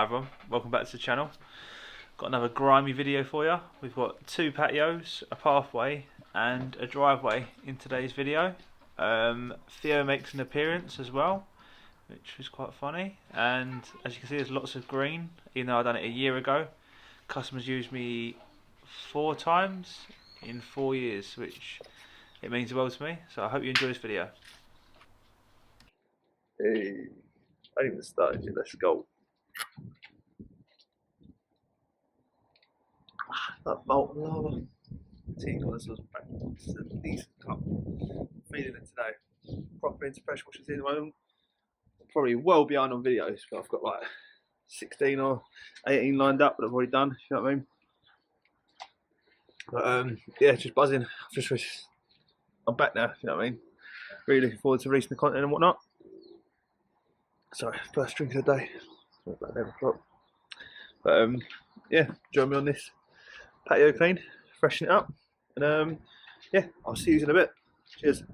Hi everyone, welcome back to the channel. Got another grimy video for you. We've got two patios, a pathway and a driveway in today's video. Theo makes an appearance as well, which was quite funny, and as you can see there's lots of green, even though I done it a year ago. Customers used me 4 times in 4 years, which it means the world to me, so I hope you enjoy this video. Hey, I even started yet. Let's go. That molten lava. Tea connoisseurs back. It's a decent cup. Feeling it today. Proper into pressure washing at the moment. Probably well behind on videos, but I've got like 16 or 18 lined up that I've already done. You know what I mean? But yeah, just buzzing. I'm back now. You know what I mean? Really looking forward to releasing the content and whatnot. Sorry, first drink of the day. It's about 11 o'clock. But yeah, join me on this patio clean, freshen it up, and yeah, I'll see you in a bit. Cheers.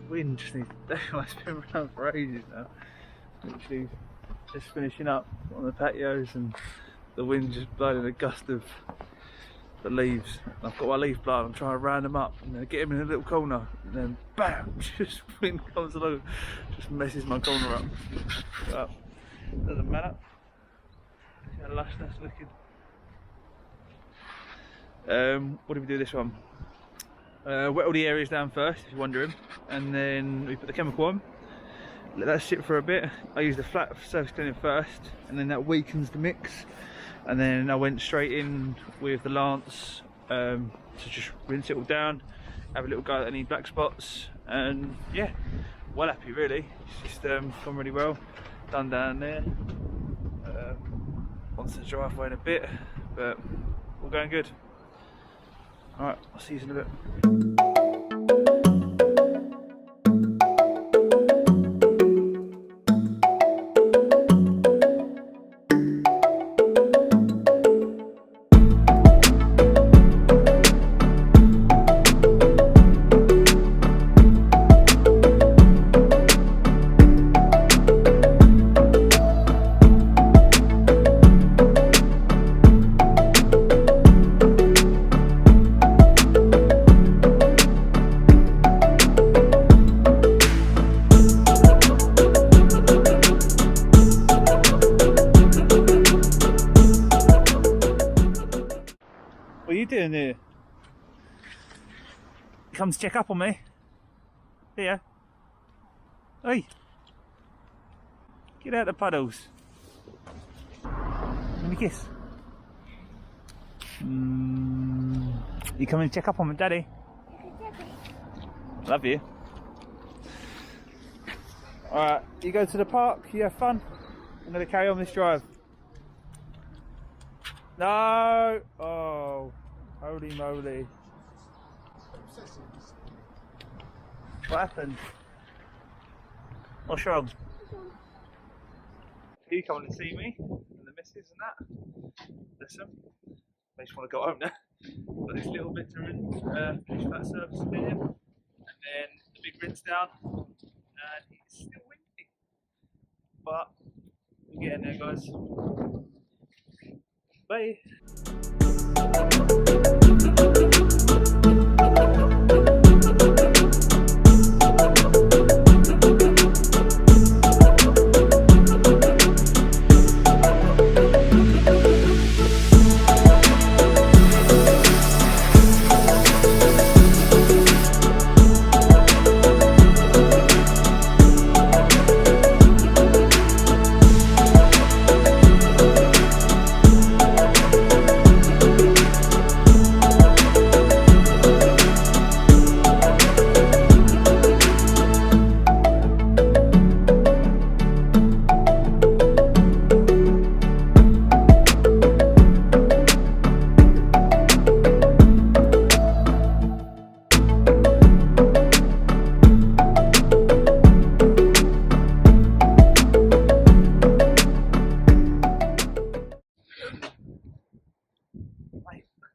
Wind just needs to it's been around for ages now. Literally just finishing up on the patios and the wind just blowing a gust of the leaves. I've got my leaf blower, I'm trying to round them up and then get them in a little corner and then bam, just wind comes along, just messes my corner up. But doesn't matter. See how lush that's looking. What do we do this one? Wet all the areas down first, if you're wondering, and then we put the chemical on. Let that sit for a bit. I use the flat surface cleaner first, and then that weakens the mix. And then I went straight in with the lance to just rinse it all down, have a little go at any black spots, and yeah, well happy really. It's just gone really well. Done down there. Onto the driveway in a bit, but all going good. Alright, I'll see you in a bit. What are you doing here? Come to check up on me? Here. Hey. Get out the puddles. Let me kiss. You coming to check up on me, Daddy? Love you. Alright, you go to the park, you have fun. I'm going to carry on this drive. No! Oh, holy moly. What happened? What's wrong? You coming to see me and the missus and that? Listen, I just want to go home now. Got this little bit to rinse, finish that surface cleaning, and then the big rinse down, and it's still windy. But we're getting there, guys. Bye.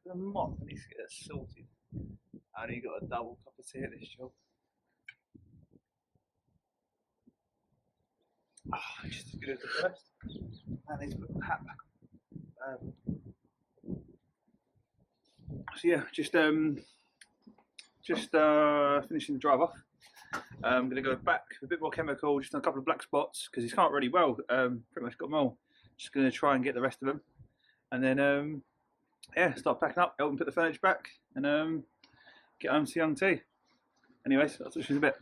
The mop needs to get it sorted. I only got a double cup of tea at this job. Just as good as the first. I need to put the hat back on. So yeah, just finishing the drive off. I'm going to go back with a bit more chemical, just on a couple of black spots because he's come out really well. Pretty much got them all. Just going to try and get the rest of them, and then yeah, start packing up, help him put the furniture back, and get home to young T. Anyways, I'll touch you in a bit.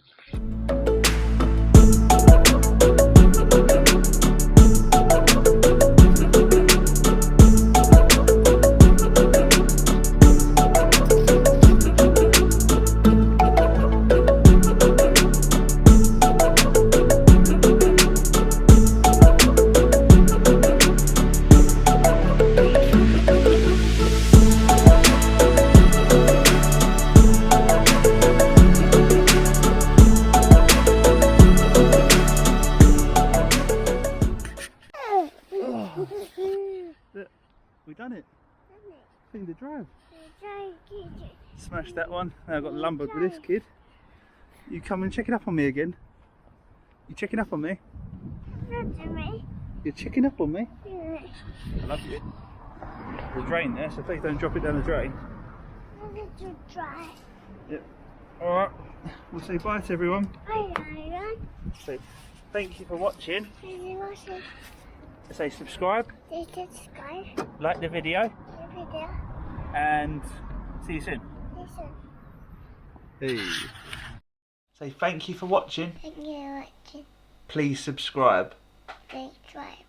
We done it. Thing to drive. Smashed that one. Now I've got lumbered with this kid. You come and checking up on me again? You checking up on me? You're checking up on me? I love you. There's drain there, so please don't drop it down the drain. Yep. Alright, we'll say bye to everyone. Bye everyone. So, thank you for watching. Thank you for watching. Say subscribe, Subscribe. like the video, The video. and see you soon. See you soon. Hey. Say thank you for watching. Thank you for watching. Please subscribe. Please subscribe.